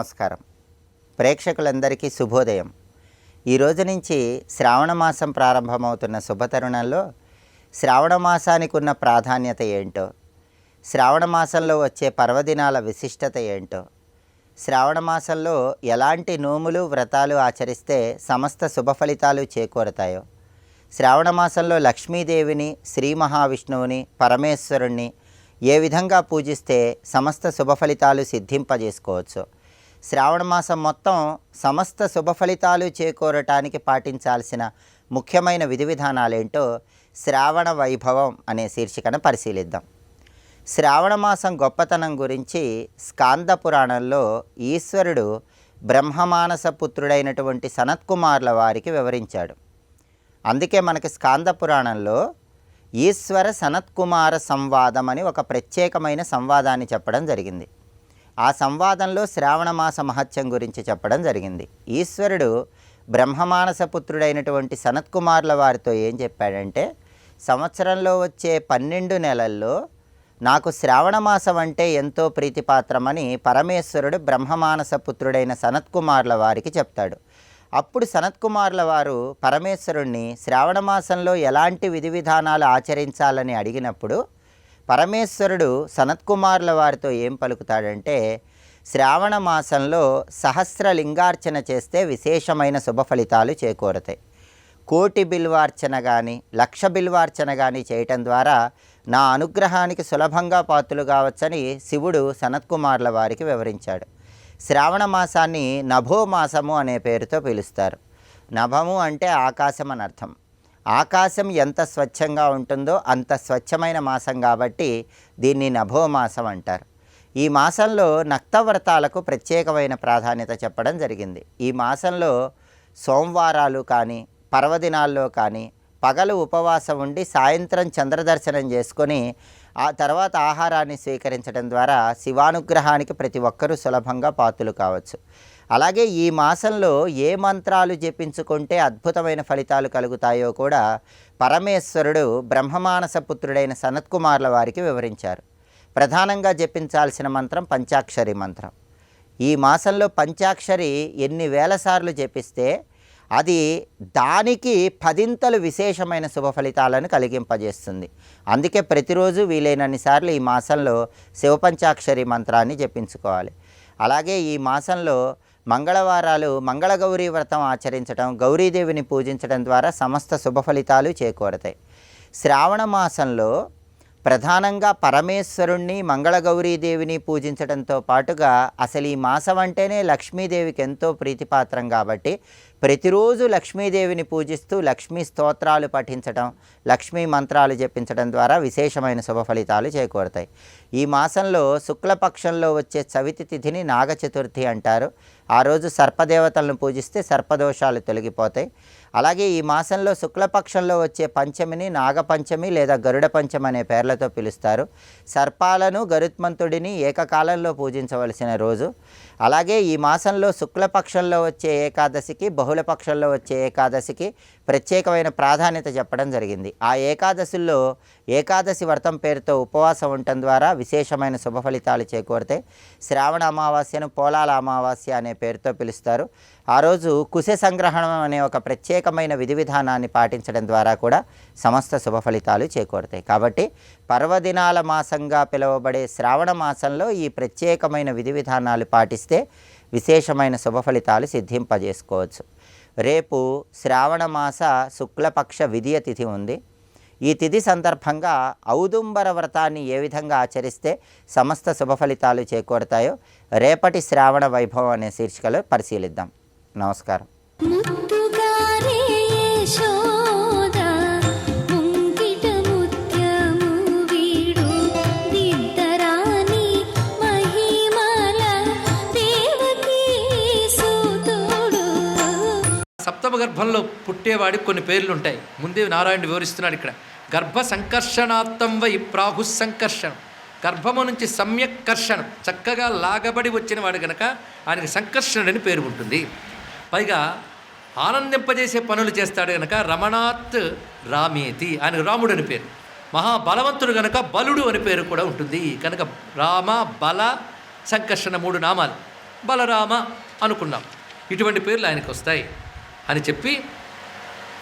నమస్కారం. ప్రేక్షకులందరికీ శుభోదయం. ఈ రోజు నుంచి శ్రావణ మాసం ప్రారంభమవుతున్న శుభతరుణంలో శ్రావణ మాసానికి ఉన్న ప్రాధాన్యత ఏంటో, శ్రావణ మాసంలో వచ్చే పర్వదినాల విశిష్టత ఏంటో, శ్రావణ మాసంలో ఎలాంటి నోములు వ్రతాలు ఆచరిస్తే సమస్త శుభ ఫలితాలు చేకూరతాయో, శ్రావణ మాసంలో లక్ష్మీదేవిని, శ్రీ మహావిష్ణువుని, పరమేశ్వరుణ్ణి ఏ విధంగా పూజిస్తే సమస్త శుభ ఫలితాలు సిద్ధింపజేసుకోవచ్చు, శ్రావణ మాసం మొత్తం సమస్త శుభ ఫలితాలు చేకూరటానికి పాటించాల్సిన ముఖ్యమైన విధి విధానాలేంటో శ్రావణ వైభవం అనే శీర్షికను పరిశీలిద్దాం. శ్రావణ మాసం గొప్పతనం గురించి స్కాంద పురాణంలో ఈశ్వరుడు బ్రహ్మమానస పుత్రుడైనటువంటి సనత్కుమార్ల వారికి వివరించాడు. అందుకే మనకి స్కాంద పురాణంలో ఈశ్వర సనత్కుమార సంవాదం అని ఒక ప్రత్యేకమైన సంవాదాన్ని చెప్పడం జరిగింది. ఆ సంవాదంలో శ్రావణ మాస మహత్యం గురించి చెప్పడం జరిగింది. ఈశ్వరుడు బ్రహ్మమానస పుత్రుడైనటువంటి సనత్కుమార్ల వారితో ఏం చెప్పాడంటే, సంవత్సరంలో వచ్చే 12 నెలల్లో నాకు శ్రావణ మాసం అంటే ఎంతో ప్రీతిపాత్రమని పరమేశ్వరుడు బ్రహ్మమానస పుత్రుడైన సనత్కుమార్ల వారికి చెప్తాడు. అప్పుడు సనత్కుమార్ల వారు పరమేశ్వరుణ్ణి శ్రావణ మాసంలో ఎలాంటి విధి విధానాలు ఆచరించాలని అడిగినప్పుడు పరమేశ్వరుడు సనత్కుమార్ల వారితో ఏం పలుకుతాడంటే, శ్రావణ మాసంలో సహస్రలింగార్చన చేస్తే విశేషమైన శుభ ఫలితాలు చేకూరతాయి. కోటి బిల్వార్చన కానీ 1,00,000 బిల్వార్చన కానీ చేయటం ద్వారా నా అనుగ్రహానికి సులభంగా పాత్రులు కావచ్చని శివుడు సనత్కుమార్ల వారికి వివరించాడు. శ్రావణ మాసాన్ని నభో మాసము అనే పేరుతో పిలుస్తారు. నభము అంటే ఆకాశం అని అర్థం. ఆకాశం ఎంత స్వచ్ఛంగా ఉంటుందో అంత స్వచ్ఛమైన మాసం కాబట్టి దీన్ని నభో మాసం అంటారు. ఈ మాసంలో నక్తవ్రతాలకు ప్రత్యేకమైన ప్రాధాన్యత చెప్పడం జరిగింది. ఈ మాసంలో సోమవారాలు కానీ పర్వదినాల్లో కానీ పగలు ఉపవాసం ఉండి సాయంత్రం చంద్రదర్శనం చేసుకొని ఆ తర్వాత ఆహారాన్ని స్వీకరించడం ద్వారా శివానుగ్రహానికి ప్రతి ఒక్కరూ సులభంగా పాత్రులు కావచ్చు. అలాగే ఈ మాసంలో ఏ మంత్రాలు జపించుకుంటే అద్భుతమైన ఫలితాలు కలుగుతాయో కూడా పరమేశ్వరుడు బ్రహ్మమానస పుత్రుడైన సనత్కుమార్ల వారికి వివరించారు. ప్రధానంగా జపించాల్సిన మంత్రం పంచాక్షరి మంత్రం. ఈ మాసంలో పంచాక్షరి ఎన్ని వేల సార్లు జపిస్తే అది దానికి 10 విశేషమైన శుభ ఫలితాలను కలిగింపజేస్తుంది. అందుకే ప్రతిరోజు వీలైనన్ని సార్లు ఈ మాసంలో శివపంచాక్షరి మంత్రాన్ని జపించుకోవాలి. అలాగే ఈ మాసంలో మంగళవారాలు మంగళగౌరీ వ్రతం ఆచరించడం, గౌరీదేవిని పూజించడం ద్వారా సమస్త శుభ ఫలితాలు చేకూరతాయి. శ్రావణ మాసంలో ప్రధానంగా పరమేశ్వరుణ్ణి మంగళగౌరీదేవిని పూజించడంతో పాటుగా అసలు ఈ మాసం అంటేనే లక్ష్మీదేవికి ఎంతో ప్రీతిపాత్రం కాబట్టి ప్రతిరోజు లక్ష్మీదేవిని పూజిస్తూ లక్ష్మీ స్తోత్రాలు పఠించడం, లక్ష్మీ మంత్రాలు జపించడం ద్వారా విశేషమైన శుభ ఫలితాలు చేకూరతాయి. ఈ మాసంలో శుక్లపక్షంలో వచ్చే చవితి తిథిని నాగ చతుర్థి అంటారు. ఆ రోజు సర్పదేవతలను పూజిస్తే సర్పదోషాలు తొలగిపోతాయి. అలాగే ఈ మాసంలో శుక్లపక్షంలో వచ్చే పంచమిని నాగపంచమి లేదా గరుడ పంచమి అనే పేర్లతో పిలుస్తారు. సర్పాలను గరుత్మంతుడిని ఏకకాలంలో పూజించవలసిన రోజు. అలాగే ఈ మాసంలో శుక్లపక్షంలో వచ్చే ఏకాదశికి బహుళపక్షంలో వచ్చే ఏకాదశికి ప్రత్యేకమైన ప్రాధాన్యత చెప్పడం జరిగింది. ఆ ఏకాదశుల్లో ఏకాదశి వ్రతం పేరుతో ఉపవాసం ఉండటం ద్వారా విశేషమైన శుభ ఫలితాలు చేకూరితే శ్రావణ అమావాస్యను పోలాల అమావాస్య అనే పేరుతో పిలుస్తారు. ఆ రోజు కుశ సంగ్రహణం అనే ఒక ప్రత్యేకమైన విధి విధానాన్ని పాటించడం ద్వారా కూడా సమస్త శుభ ఫలితాలు చేకూరుతాయి. కాబట్టి పర్వదినాల మాసంగా పిలువబడే శ్రావణ మాసంలో ఈ ప్రత్యేకమైన విధి విధానాలు పాటిస్తే విశేషమైన శుభ ఫలితాలు సిద్ధింపజేసుకోవచ్చు. రేపు శ్రావణ మాస శుక్లపక్ష విధియ తిథి ఉంది. ఈ తిథి సందర్భంగా ఔదుంబర వ్రతాన్ని ఏ విధంగా ఆచరిస్తే సమస్త శుభ ఫలితాలు చేకూరుతాయో రేపటి శ్రావణ వైభవం అనే శీర్షికలో పరిశీలిద్దాం. నమస్కారం. సప్తమ గర్భంలో పుట్టేవాడికి కొన్ని పేర్లు ఉంటాయి. ముందే నారాయణుడు వివరిస్తున్నాడు ఇక్కడ. గర్భ సంకర్షణాత్తం వై ప్రాహు సంకర్షణం. గర్భము నుంచి సమ్యక్ కర్షణం, చక్కగా లాగబడి వచ్చిన వాడు కనుక ఆయనకి సంకర్షణుడని పేరు ఉంటుంది. పైగా ఆనందింపజేసే పనులు చేస్తాడు కనుక రమణాత్ రామేతి, ఆయనకు రాముడు అని పేరు. మహాబలవంతుడు కనుక బలుడు అని పేరు కూడా ఉంటుంది. కనుక రామ బల సంకర్షణ 3 నామాలు. బలరామ అనుకున్నాం. ఇటువంటి పేర్లు ఆయనకు వస్తాయి అని చెప్పి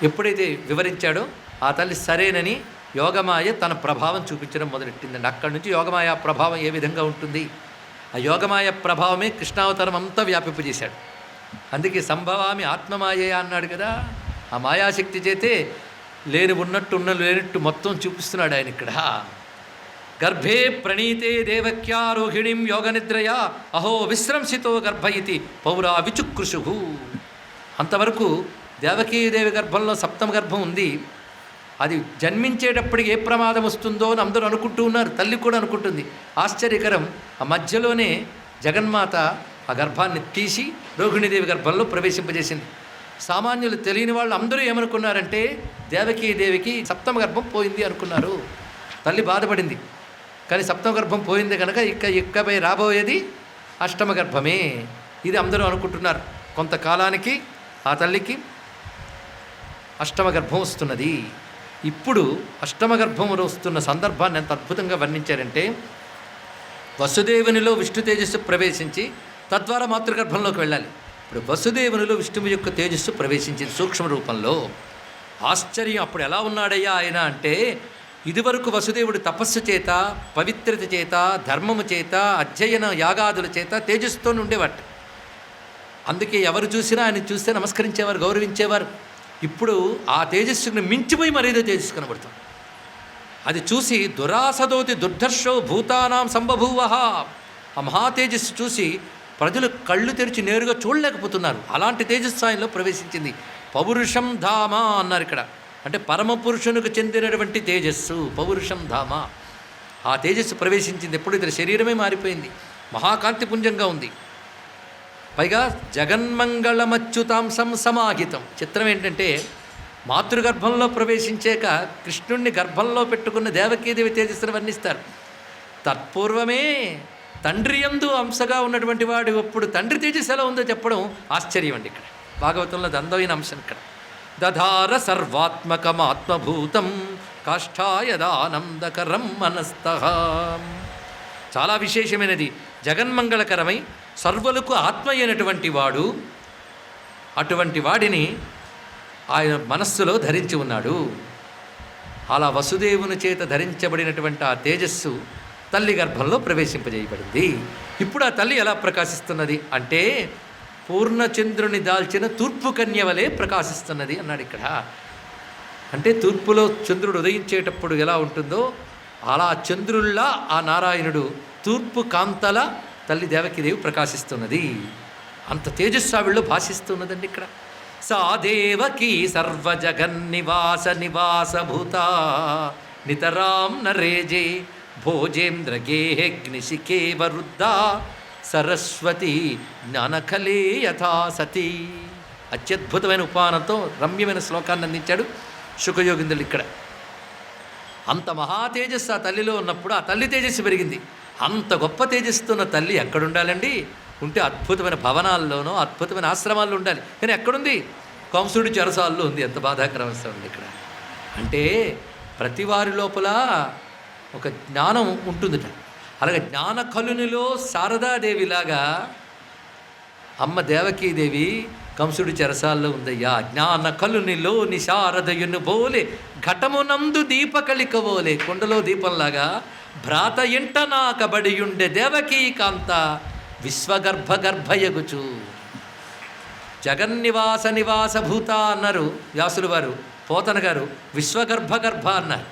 ఎప్పుడైతే వివరించాడో ఆ తల్లి సరేనని యోగమాయ తన ప్రభావం చూపించడం మొదలెట్టిందండి. అక్కడి నుంచి యోగమాయ ప్రభావం ఏ విధంగా ఉంటుంది, ఆ యోగమాయ ప్రభావమే కృష్ణావతారం అంతా వ్యాపింపజేశాడు. అందుకే సంభవామి ఆత్మమాయ అన్నాడు కదా. ఆ మాయాశక్తి చేతే లేని ఉన్నట్టు లేనట్టు మొత్తం చూపిస్తున్నాడు ఆయన ఇక్కడ. గర్భే ప్రణీతే దేవక్యారోహిణీం యోగనిద్రయా అహో విశ్రంసితో గర్భ ఇతి పౌరా విచుకృషు. అంతవరకు దేవకీదేవి గర్భంలో సప్తమ గర్భం ఉంది. అది జన్మించేటప్పటికి ఏ ప్రమాదం వస్తుందో అని అందరూ అనుకుంటూ ఉన్నారు. తల్లి కూడా అనుకుంటుంది. ఆశ్చర్యకరం, ఆ మధ్యలోనే జగన్మాత ఆ గర్భాన్ని తీసి రోహిణీదేవి గర్భంలో ప్రవేశింపజేసింది. సామాన్యులు తెలియని వాళ్ళు అందరూ ఏమనుకున్నారంటే దేవకీదేవికి సప్తమ గర్భం పోయింది అనుకున్నారు. తల్లి బాధపడింది. కానీ సప్తమ గర్భం పోయింది కనుక ఇకపై రాబోయేది అష్టమ గర్భమే, ఇది అందరూ అనుకుంటున్నారు. కొంతకాలానికి ఆ తల్లికి అష్టమ గర్భం వస్తున్నది. ఇప్పుడు అష్టమ గర్భం వస్తున్న సందర్భాన్ని ఎంత అద్భుతంగా వర్ణించారంటే, వసుదేవునిలో విష్ణు తేజస్సు ప్రవేశించి తద్వారా మాతృగర్భంలోకి వెళ్ళాలి. ఇప్పుడు వసుదేవునిలో విష్ణువు యొక్క తేజస్సు ప్రవేశించింది సూక్ష్మ రూపంలో. ఆశ్చర్యం, అప్పుడు ఎలా ఉన్నాడయ్యా ఆయన అంటే, ఇదివరకు వసుదేవుడు తపస్సు చేత, పవిత్రత చేత, ధర్మము చేత, అధ్యయన యాగాదుల చేత తేజస్సుతో ఉండేవాట. అందుకే ఎవరు చూసినా ఆయన చూస్తే నమస్కరించేవారు, గౌరవించేవారు. ఇప్పుడు ఆ తేజస్సుని మించిపోయి మరేదో తేజస్సు కనబడుతుంది. అది చూసి దురాసదోతి దుర్ధర్షో భూతానాం సంబభూవ, ఆ మహా తేజస్సు చూసి ప్రజలు కళ్ళు తెరిచి నేరుగా చూడలేకపోతున్నారు. అలాంటి తేజస్సు ఆయనలో ప్రవేశించింది. పౌరుషం ధామ అన్నారు ఇక్కడ. అంటే పరమపురుషునికి చెందినటువంటి తేజస్సు పౌరుషం ధామ. ఆ తేజస్సు ప్రవేశించింది. ఎప్పుడు ఇతని శరీరమే మారిపోయింది, మహాకాంతిపుంజంగా ఉంది. పైగా జగన్మంగళమచ్యుతాంసం సమాహితం. చిత్రం ఏంటంటే, మాతృగర్భంలో ప్రవేశించాక కృష్ణుణ్ణి గర్భంలో పెట్టుకున్న దేవకీదేవి తేజస్సును వర్ణిస్తారు. తత్పూర్వమే తండ్రి యందు అంశగా ఉన్నటువంటి వాడు ఇప్పుడు తండ్రి తేజస్సు ఎలా ఉందో చెప్పడం ఆశ్చర్యం అండి. ఇక్కడ భాగవతంలో అందమైన అంశం. ఇక్కడ దధార సర్వాత్మకమాత్మభూతం కాష్ఠాయదానందకరం మనస్తః. చాలా విశేషమైనది. జగన్మంగళకరమై సర్వులకు ఆత్మ అయినటువంటి వాడు, అటువంటి వాడిని ఆయన మనస్సులో ధరించి ఉన్నాడు. అలా వసుదేవుని చేత ధరించబడినటువంటి ఆ తేజస్సు తల్లి గర్భంలో ప్రవేశింపజేయబడింది. ఇప్పుడు ఆ తల్లి ఎలా ప్రకాశిస్తున్నది అంటే, పూర్ణచంద్రుని దాల్చిన తూర్పు కన్య వలె ప్రకాశిస్తున్నది అన్నాడు ఇక్కడ. అంటే తూర్పులో చంద్రుడు ఉదయించేటప్పుడు ఎలా ఉంటుందో అలా చంద్రుల్లా ఆ నారాయణుడు తూర్పు కాంతల తల్లి దేవకీదేవి ప్రకాశిస్తున్నది. అంత తేజస్సావిళ్ళు భాషిస్తున్నదండి ఇక్కడ. సా దేవకీ సర్వజగన్నివాస నివాసభూత నితరాం నరేజే భోజేంద్ర గేహగ్నిశికే వరుద్ధ సరస్వతి జ్ఞానకలే యథా సతీ. అత్యద్భుతమైన ఉపానంతో రమ్యమైన శ్లోకాన్ని అందించాడు శుకయోగిందులు ఇక్కడ. అంత మహా తేజస్సు ఆ తల్లిలో ఉన్నప్పుడు ఆ తల్లి తేజస్సు పెరిగింది. అంత గొప్ప తేజస్సున్న తల్లి ఎక్కడుండాలండి? ఉంటే అద్భుతమైన భవనాల్లోనో అద్భుతమైన ఆశ్రమాల్లో ఉండాలి. కానీ ఎక్కడుంది? కంసుడి చెరసాల్లో ఉంది. ఎంత బాధాకరమైన ఉంది ఇక్కడ. అంటే ప్రతి వారి లోపల ఒక జ్ఞానం ఉంటుందిట. అలాగే జ్ఞానకలునిలో శారదాదేవిలాగా అమ్మ దేవకీదేవి కంసుడి చెరసాల్లో ఉందయ్యా. జ్ఞానకలునిలో నిశారదయును బోలే ఘటమునందు దీపకళికవోలే. కొండలో దీపంలాగా భ్రాత ఇంట నాకబడియుండే దేవకీ కాంత విశ్వగర్భగర్భయగుచు. జగన్నివాస నివాసభూత అన్నారు వ్యాసులు వారు. పోతన గారు విశ్వగర్భగర్భ అన్నారు.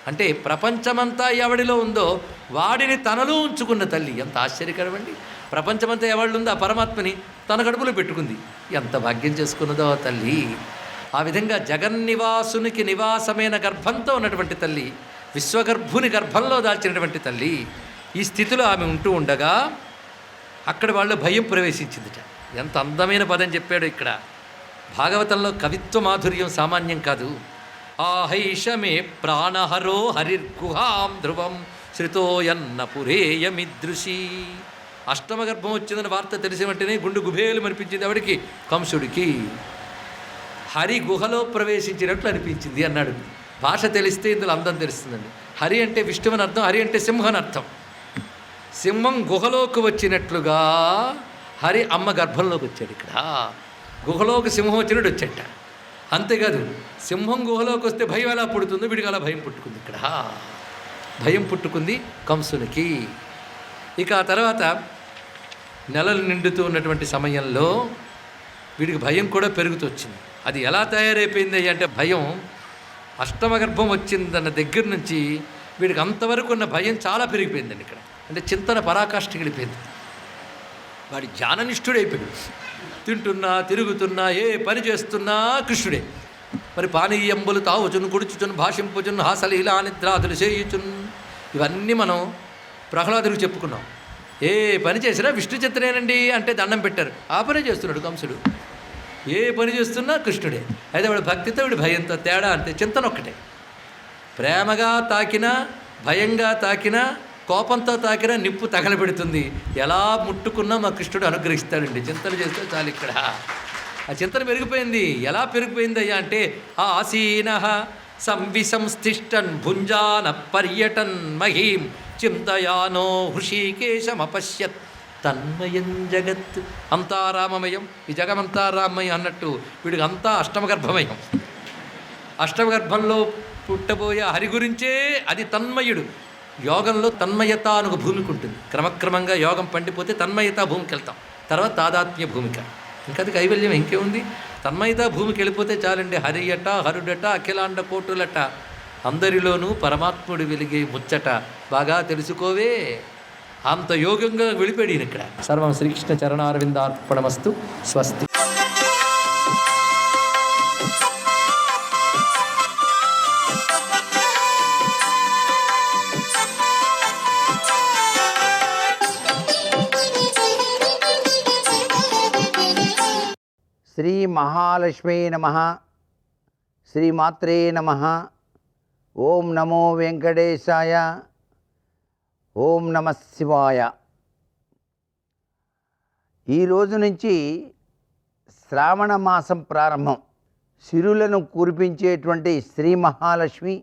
అంటే ప్రపంచమంతా ఎవడిలో ఉందో వాడిని తనలో ఉంచుకున్న తల్లి. ఎంత ఆశ్చర్యకరమండి. ప్రపంచమంతా ఎవళ్ళు ఉందో ఆ పరమాత్మని తన కడుపులో పెట్టుకుంది. ఎంత భాగ్యం చేసుకున్నదో ఆ తల్లి. ఆ విధంగా జగన్నివాసునికి నివాసమైన గర్భంతో ఉన్నటువంటి తల్లి, విశ్వగర్భుని గర్భంలో దాల్చినటువంటి తల్లి. ఈ స్థితిలో ఆమె ఉంటూ ఉండగా అక్కడ వాళ్ళ భయం ప్రవేశించిందిట. ఎంత అందమైన పదం చెప్పాడు ఇక్కడ. భాగవతంలో కవిత్వ మాధుర్యం సామాన్యం కాదు. ఆహైషమే ప్రాణహరో హరిర్గుహాం ధ్రువం శ్రుతోయన్న పురేయమిదృశి. అష్టమ గర్భం వచ్చిందని వార్త తెలిసిన వెంటనే గుండు గుబేలు అనిపించింది ఎవడికి? కంసుడికి. హరి గుహలో ప్రవేశించినట్లు అనిపించింది అన్నాడు. భాష తెలిస్తే ఇందులో అందం తెలుస్తుందండి. హరి అంటే విష్ణువు అని అర్థం, హరి అంటే సింహం అని అర్థం. సింహం గుహలోకి వచ్చినట్లుగా హరి అమ్మ గర్భంలోకి వచ్చాడు. ఇక్కడ గుహలోకి సింహం వచ్చినట్టు వచ్చాట. అంతేకాదు, సింహం గుహలోకి వస్తే భయం ఎలా పుడుతుందో వీడికి అలా భయం పుట్టుకుంది. ఇక్కడ భయం పుట్టుకుంది కంసునికి. ఇక ఆ తర్వాత నెలలు నిండుతూ ఉన్నటువంటి సమయంలో వీడికి భయం కూడా పెరుగుతూ వచ్చింది. అది ఎలా తయారైపోయింది అంటే, భయం అష్టమ గర్భం వచ్చిందన్న దగ్గర నుంచి వీడికి అంతవరకు ఉన్న భయం చాలా పెరిగిపోయిందండి. ఇక్కడ అంటే చింతన పరాకాష్ఠకి వెళ్ళిపోయింది. వాడి జ్ఞాననిష్ఠుడైపోయాడు. తింటున్నా, తిరుగుతున్నా, ఏ పని చేస్తున్నా కృష్ణుడే. మరి పానీయంబులు తావుచును, గుడుచుచును, భాషింపుచును, హాసలీలా నిద్రాదులు చేయుచున్, ఇవన్నీ మనం ప్రహ్లాదుడికి చెప్పుకున్నాం. ఏ పని చేసినా విష్ణు చిత్తనేనండి అంటే దండం పెట్టారు. ఆ పని చేస్తున్నాడు కంసుడు. ఏ పని చేస్తున్నా కృష్ణుడే. అయితే వాడు భక్తితో వీడు భయంతో తేడా అంతే. చింతన ఒక్కటే. ప్రేమగా తాకినా, భయంగా తాకినా, కోపంతో తాకినా నిప్పు తగలబెడుతుంది. ఎలా ముట్టుకున్నా మా కృష్ణుడు అనుగ్రహిస్తాడండి. చింతన చేస్తే చాలు. ఇక్కడ ఆ చింతన పెరిగిపోయింది. ఎలా పెరిగిపోయిందయ్యా అంటే, ఆసీన సంవిసంస్థిష్టన్ భుంజాన పర్యటన్ మహీం చింతయానో హృషీకేశమపశ్యత్ తన్మయం జగత్. అంతా రామమయం, ఈ జగమంతా రామమయం అన్నట్టు వీడికి అంతా అష్టమగర్భమయం. అష్టమగర్భంలో పుట్టబోయే హరి గురించే అది తన్మయుడు. యోగంలో తన్మయత అనుకు భూమికి ఉంటుంది. క్రమక్రమంగా యోగం పండిపోతే తన్మయత భూమికి వెళ్తాం. తర్వాత తాదాత్మ్య భూమిక. ఇంకా అది కైవల్యం ఇంకేముంది. తన్మయత భూమికి వెళ్ళిపోతే చాలండి. హరియట, హరుడట, అఖిలాండ కోటులట, అందరిలోనూ పరమాత్ముడు వెలిగే ముచ్చట బాగా తెలుసుకోవే. అంత యోగంగా వెళ్ళిపోయాడు ఈయన ఇక్కడ. సర్వం శ్రీకృష్ణ చరణారవిందార్పణమస్తు. స్వస్తి. శ్రీ మహాలక్ష్మీ నమః. శ్రీమాత్రే నమః. ఓం నమో వెంకటేశాయ. ఓం నమః శివాయ. ఈరోజు నుంచి శ్రావణ మాసం ప్రారంభం. సిరులను కురిపించేటువంటి శ్రీ మహాలక్ష్మి,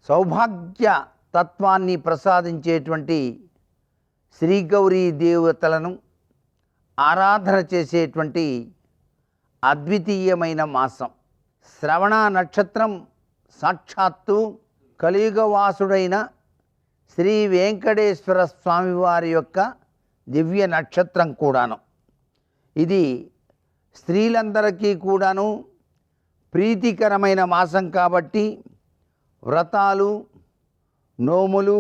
సౌభాగ్య తత్వాన్ని ప్రసాదించేటువంటి శ్రీ గౌరీ దేవతలను ఆరాధన చేసేటువంటి అద్వితీయమైన మాసం. శ్రవణ నక్షత్రం సాక్షాత్తు కలియుగవాసుడైన శ్రీ వెంకటేశ్వర స్వామివారి యొక్క దివ్య నక్షత్రం కూడాను. ఇది స్త్రీలందరికీ కూడాను ప్రీతికరమైన మాసం కాబట్టి వ్రతాలు, నోములు,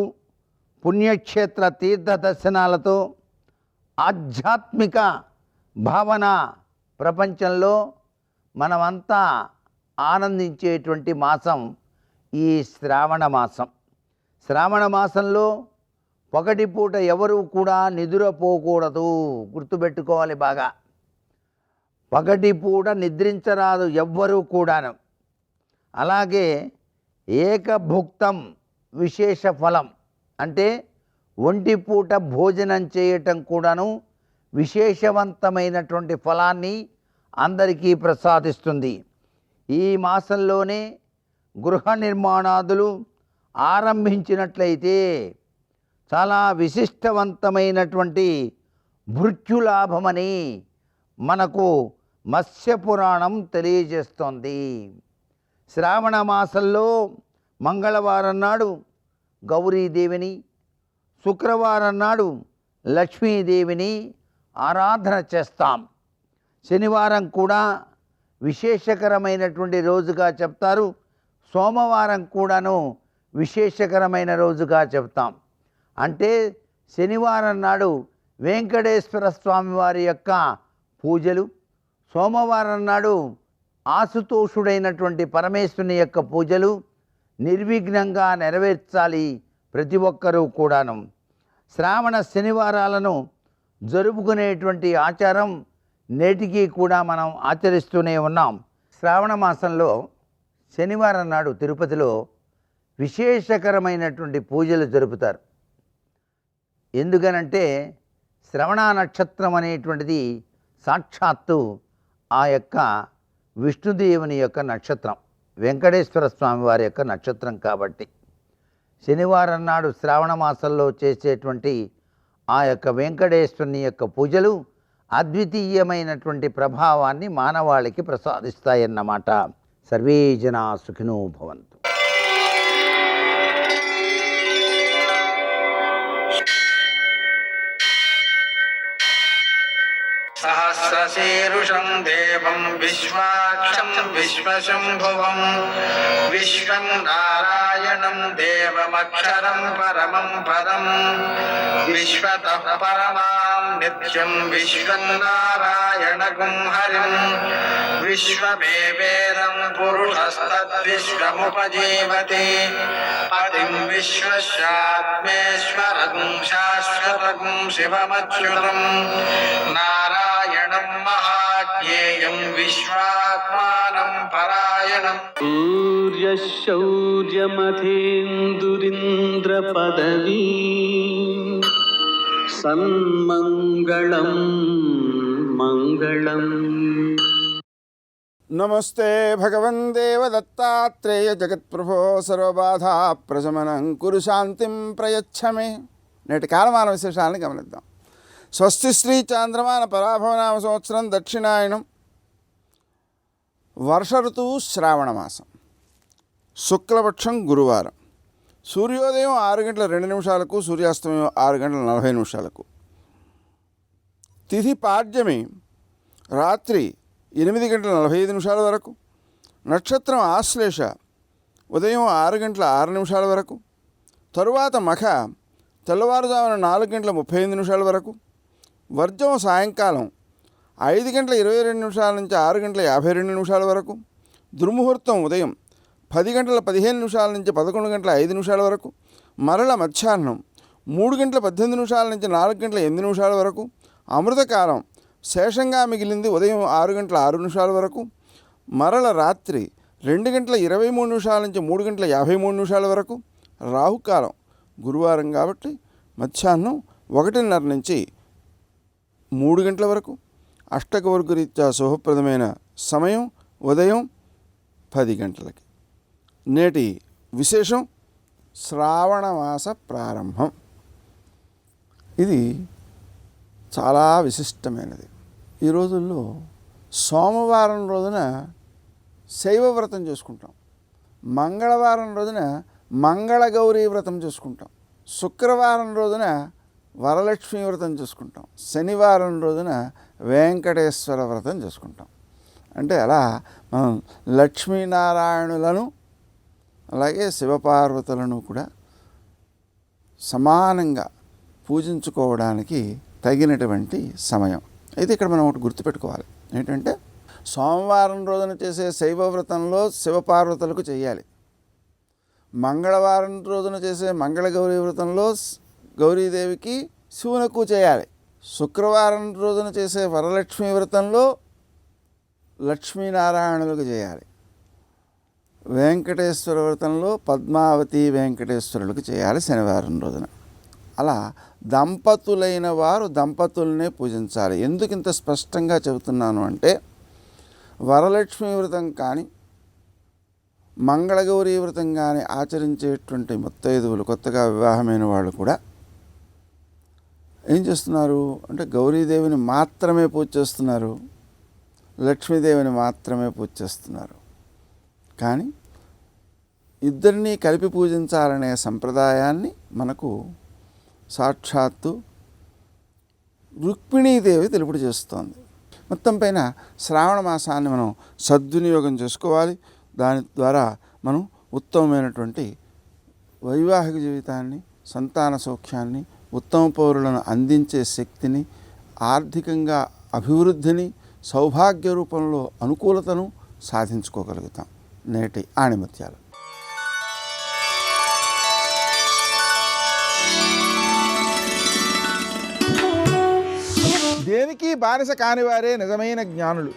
పుణ్యక్షేత్ర తీర్థ దర్శనాలతో ఆధ్యాత్మిక భావన ప్రపంచంలో మనమంతా ఆనందించేటువంటి మాసం ఈ శ్రావణ మాసం. శ్రావణ మాసంలో ఒకటి పూట ఎవరు కూడా నిద్రపోకూడదు. గుర్తుపెట్టుకోవాలి బాగా. ఒకటి పూట నిద్రించరాదు ఎవ్వరూ కూడాను. అలాగే ఏకభుక్తం విశేష ఫలం అంటే ఒంటి పూట భోజనం చేయటం కూడాను విశేషవంతమైనటువంటి ఫలాన్ని అందరికీ ప్రసాదిస్తుంది. ఈ మాసంలోనే గృహ నిర్మాణాదులు ఆరంభించినట్లయితే చాలా విశిష్టవంతమైనటువంటి భృత్యులాభమని మనకు మత్స్యపురాణం తెలియజేస్తోంది. శ్రావణ మాసంలో మంగళవారం నాడు గౌరీదేవిని, శుక్రవారం నాడు లక్ష్మీదేవిని ఆరాధన చేస్తాం. శనివారం కూడా విశేషకరమైనటువంటి రోజుగా చెప్తారు. సోమవారం కూడాను విశేషకరమైన రోజుగా చెప్తాం. అంటే శనివారం నాడు వెంకటేశ్వర స్వామి వారి యొక్క పూజలు, సోమవారం నాడు ఆశుతోషుడైనటువంటి పరమేశ్వరుని యొక్క పూజలు నిర్విఘ్నంగా నెరవేర్చాలి ప్రతి ఒక్కరూ కూడాను. శ్రావణ శనివారాలను జరుపుకునేటువంటి ఆచారం నేటికి కూడా మనం ఆచరిస్తూనే ఉన్నాం. శ్రావణ మాసంలో శనివారం నాడు తిరుపతిలో విశేషకరమైనటువంటి పూజలు జరుపుతారు. ఎందుకనంటే శ్రవణ నక్షత్రం అనేటువంటిది సాక్షాత్తు ఆ యొక్క విష్ణుదేవుని యొక్క నక్షత్రం, వెంకటేశ్వర స్వామి వారి యొక్క నక్షత్రం కాబట్టి శనివారం నాడు శ్రావణ మాసంలో చేసేటువంటి ఆ యొక్క వెంకటేశ్వరుని యొక్క పూజలు అద్వితీయమైనటువంటి ప్రభావాన్ని మానవాళికి ప్రసాదిస్తాయన్నమాట. సర్వే జనా సుఖినో భవంతు. सहस्रशीर्षं देवं विश्वाक्षं विश्वशम्भुवं विश्वं नारायणं देवमक्षरं परमं पदं विश्वतः परमां नित्यं विश्वं नारायणगुं हरिं विश्वमेवेदं पुरुषस्तद्विश्वमुपजीवति पतिं विश्वस्यात्मेश्वरं शाश्वतं शिवमच्युतं नारायणं महाज्ञेयं विश्वात्मानं परायणम् सूर्यशौर्यमथेन्दुरिन्द्रपदवी सन्मङ्गलं मङ्गलम्. नमस्ते भगवन् देवदत्तात्रेय जगत्प्रभो सर्वबाधा प्रशमनं कुरु शान्तिं प्रयच्छ मे. నేటి కాలమాన విశేషాలను గమనిద్దాం. స్వస్తి శ్రీ చాంద్రమాన పరాభవనామ సంవత్సరం దక్షిణాయనం, వర్ష ఋతువు శ్రావణమాసం, శుక్లపక్షం గురువారం, సూర్యోదయం 6:02 సూర్యాస్తమయం 6:40. తిథి పాడ్యమి రాత్రి 8:45 వరకు, నక్షత్రం ఆశ్లేష ఉదయం 6:06 వరకు, తరువాత మఖ తెల్లవారుజామున 4:35 వరకు, వర్జం సాయంకాలం 5:22 నుంచి 6:52 వరకు, దుర్ముహూర్తం ఉదయం 10:15 నుంచి 11:05 వరకు, మరల మధ్యాహ్నం 3:18 నుంచి 4:08 వరకు, అమృతకాలం శేషంగా మిగిలింది ఉదయం 6:06 వరకు, మరల రాత్రి 2:23 నుంచి 3:53 వరకు, రాహుకాలం గురువారం కాబట్టి మధ్యాహ్నం 1:30 నుంచి 3 గంటల వరకు, అష్టకవర్గరీత్యా శుభప్రదమైన సమయం ఉదయం 10 గంటలకి. నేటి విశేషం శ్రావణమాస ప్రారంభం. ఇది చాలా విశిష్టమైనది. ఈ రోజుల్లో సోమవారం రోజున శైవ వ్రతం చేసుకుంటాం, మంగళవారం రోజున మంగళగౌరీ వ్రతం చేసుకుంటాం, శుక్రవారం రోజున వరలక్ష్మీ వ్రతం చేసుకుంటాం, శనివారం రోజున వెంకటేశ్వర వ్రతం చేసుకుంటాం. అంటే అలా మనం లక్ష్మీనారాయణులను అలాగే శివపార్వతులను కూడా సమానంగా పూజించుకోవడానికి తగినటువంటి సమయం. అయితే ఇక్కడ మనం ఒకటి గుర్తుపెట్టుకోవాలి, ఏంటంటే సోమవారం రోజున చేసే శైవ వ్రతంలో శివపార్వతులకు చేయాలి, మంగళవారం రోజున చేసే మంగళగౌరీ వ్రతంలో గౌరీదేవికి శివునకు చేయాలి, శుక్రవారం రోజున చేసే వరలక్ష్మీ వ్రతంలో లక్ష్మీనారాయణులకు చేయాలి, వెంకటేశ్వర వ్రతంలో పద్మావతి వెంకటేశ్వరులకు చేయాలి శనివారం రోజున. అలా దంపతులైన వారు దంపతులనే పూజించాలి. ఎందుకు ఇంత స్పష్టంగా చెబుతున్నాను అంటే, వరలక్ష్మీ వ్రతం కానీ మంగళగౌరీ వ్రతం కానీ ఆచరించేటువంటి ముత్తైదువులు, కొత్తగా వివాహమైన వాళ్ళు కూడా ఏం చేస్తున్నారు అంటే గౌరీదేవిని మాత్రమే పూజ చేస్తున్నారు, లక్ష్మీదేవిని మాత్రమే పూజ చేస్తున్నారు. కానీ ఇద్దరినీ కలిపి పూజించాలనే సంప్రదాయాన్ని మనకు సాక్షాత్తు రుక్మిణీదేవి తెలుపుడు చేస్తోంది. మొత్తం పైన శ్రావణ మాసాన్ని మనం సద్వినియోగం చేసుకోవాలి. దాని ద్వారా మనం ఉత్తమమైనటువంటి వైవాహిక జీవితాన్ని, సంతాన సౌఖ్యాన్ని, ఉత్తమ పౌరులను అందించే శక్తిని, ఆర్థికంగా అభివృద్ధిని, సౌభాగ్య రూపంలో అనుకూలతను సాధించుకోగలుగుతాం. నేటి ఆణిముత్యాలు. దేనికి బానిస కానివారే నిజమైన జ్ఞానులు.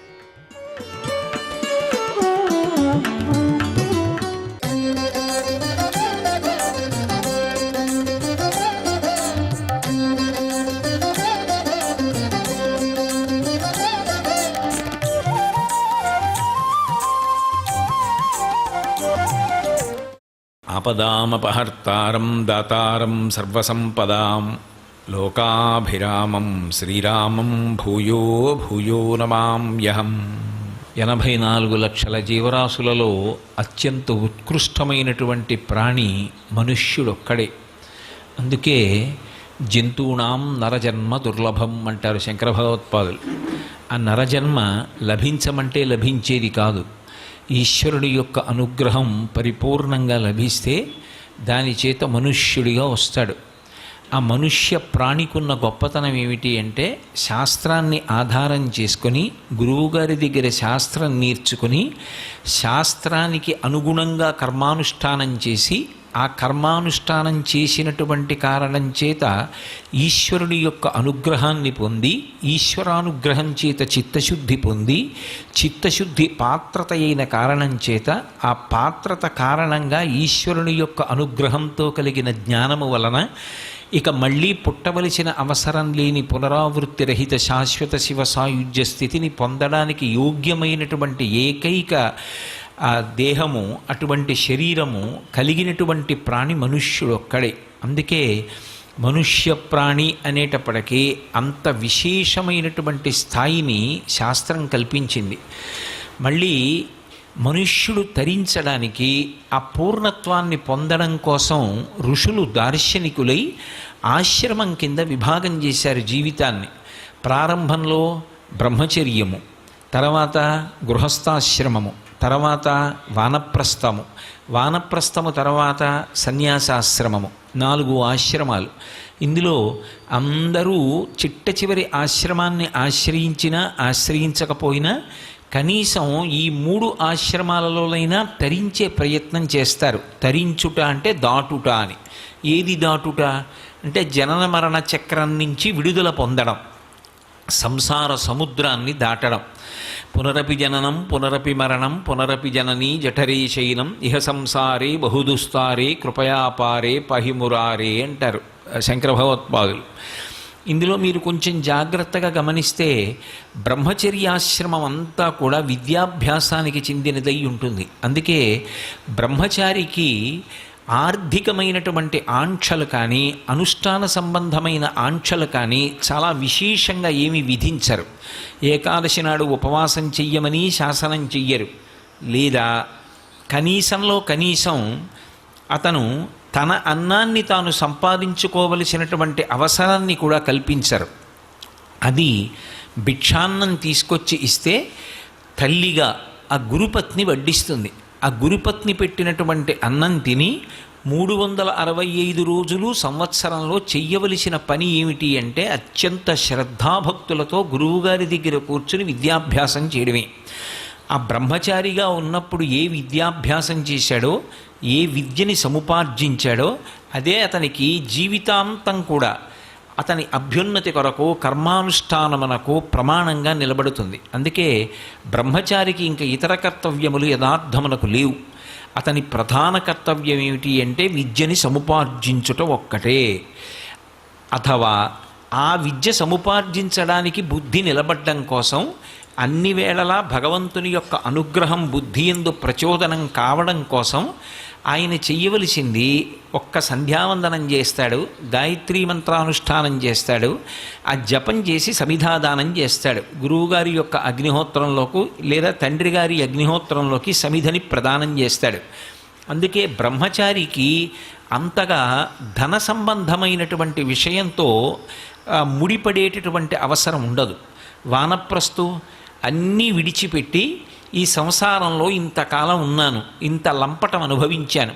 ఆపదామపహర్తారం దాతారం సర్వసంపదాం లోకాభిరామం శ్రీరామం భూయో భూయో నమామ్యహం. 84 లక్షల జీవరాశులలో అత్యంత ఉత్కృష్టమైనటువంటి ప్రాణి మనుష్యుడొక్కడే. అందుకే జంతూణాం నరజన్మ దుర్లభం అంటారు శంకర భగవత్పాదులు. ఆ నరజన్మ లభించమంటే లభించేది కాదు. ఈశ్వరుడి యొక్క అనుగ్రహం పరిపూర్ణంగా లభిస్తే దాని చేత మనుష్యుడిగా వస్తాడు. ఆ మనుష్య ప్రాణికున్న గొప్పతనం ఏమిటి అంటే, శాస్త్రాన్ని ఆధారం చేసుకొని గురువుగారి దగ్గర శాస్త్రం నేర్చుకుని శాస్త్రానికి అనుగుణంగా కర్మానుష్ఠానం చేసి ఆ కర్మానుష్ఠానం చేసినటువంటి కారణం చేత ఈశ్వరుడి యొక్క అనుగ్రహాన్ని పొంది ఈశ్వరానుగ్రహం చేత చిత్తశుద్ధి పొంది చిత్తశుద్ధి పాత్రత అయిన కారణం చేత ఆ పాత్రత కారణంగా ఈశ్వరుని యొక్క అనుగ్రహంతో కలిగిన జ్ఞానము వలన ఇక మళ్ళీ పుట్టవలసిన అవసరం లేని పునరావృత్తి రహిత శాశ్వత శివ సాయుధ్య స్థితిని పొందడానికి యోగ్యమైనటువంటి ఏకైక ఆ దేహము, అటువంటి శరీరము కలిగినటువంటి ప్రాణి మనుష్యుడొక్కడే. అందుకే మనుష్య ప్రాణి అనేటప్పటికీ అంత విశేషమైనటువంటి స్థాయిని శాస్త్రం కల్పించింది. మళ్ళీ మనుష్యుడు తరించడానికి ఆ పూర్ణత్వాన్ని పొందడం కోసం ఋషులు దార్శనికులై ఆశ్రమం కింద విభాగం చేశారు జీవితాన్ని. ప్రారంభంలో బ్రహ్మచర్యము, తర్వాత గృహస్థాశ్రమము, తర్వాత వానప్రస్థము తర్వాత సన్యాసాశ్రమము, 4 ఆశ్రమాలు. ఇందులో అందరూ చిట్ట చివరి ఆశ్రమాన్ని ఆశ్రయించినా ఆశ్రయించకపోయినా కనీసం ఈ 3 ఆశ్రమాలలోనైనా తరించే ప్రయత్నం చేస్తారు. తరించుట అంటే దాటుట అని. ఏది దాటుట అంటే జనన మరణ చక్రం నుంచి విడుదల పొందడం, సంసార సముద్రాన్ని దాటడం. పునరపి జననం పునరపి మరణం పునరపి జననీ జఠరే శయనం ఇహ సంసారే బహుదుస్తారే కృపయాపారే పహిమురారే అంటారు శంకర భగవత్పాదులు. ఇందులో మీరు కొంచెం జాగ్రత్తగా గమనిస్తే బ్రహ్మచర్యాశ్రమం అంతా కూడా విద్యాభ్యాసానికి చెందినదై ఉంటుంది. అందుకే బ్రహ్మచారికి ఆర్థికమైనటువంటి ఆంక్షలు కానీ అనుష్ఠాన సంబంధమైన ఆంక్షలు కానీ చాలా విశేషంగా ఏమి విధించరు. ఏకాదశి నాడు ఉపవాసం చెయ్యమని శాసనం చెయ్యరు. లేదా కనీసంలో కనీసం అతను తన అన్నాన్ని తాను సంపాదించుకోవలసినటువంటి అవసరాన్ని కూడా కల్పించరు. అది భిక్షాన్నం తీసుకొచ్చి ఇస్తే తల్లిగా ఆ గురుపత్ని వడ్డిస్తుంది. ఆ గురుపత్ని పెట్టినటువంటి అన్నం తిని 365 రోజులు సంవత్సరంలో చెయ్యవలసిన పని ఏమిటి అంటే అత్యంత శ్రద్ధాభక్తులతో గురువుగారి దగ్గర కూర్చుని విద్యాభ్యాసం చేయడమే. ఆ బ్రహ్మచారిగా ఉన్నప్పుడు ఏ విద్యాభ్యాసం చేశాడో, ఏ విద్యని సముపార్జించాడో అదే అతనికి జీవితాంతం కూడా అతని అభ్యున్నతి కొరకు కర్మానుష్ఠానమునకు ప్రమాణంగా నిలబడుతుంది. అందుకే బ్రహ్మచారికి ఇంకా ఇతర కర్తవ్యములు యథార్థమునకు లేవు. అతని ప్రధాన కర్తవ్యం ఏమిటి అంటే విద్యని సముపార్జించుట ఒక్కటే. అథవా ఆ విద్య సముపార్జించడానికి బుద్ధి నిలబడ్డం కోసం అన్ని వేళలా భగవంతుని యొక్క అనుగ్రహం బుద్ధి యందు ప్రచోదనం కావడం కోసం ఆయన చెయ్యవలసింది ఒక్క సంధ్యావందనం చేస్తాడు, గాయత్రీ మంత్రానుష్ఠానం చేస్తాడు, ఆ జపం చేసి సమిధాదానం చేస్తాడు. గురువుగారి యొక్క అగ్నిహోత్రంలోకి లేదా తండ్రి గారి అగ్నిహోత్రంలోకి సమిధని ప్రదానం చేస్తాడు. అందుకే బ్రహ్మచారికి అంతగా ధన సంబంధమైనటువంటి విషయంతో ముడిపడేటటువంటి అవసరం ఉండదు. వానప్రస్థు అన్నీ విడిచిపెట్టి ఈ సంసారంలో ఇంతకాలం ఉన్నాను, ఇంత లంపటం అనుభవించాను,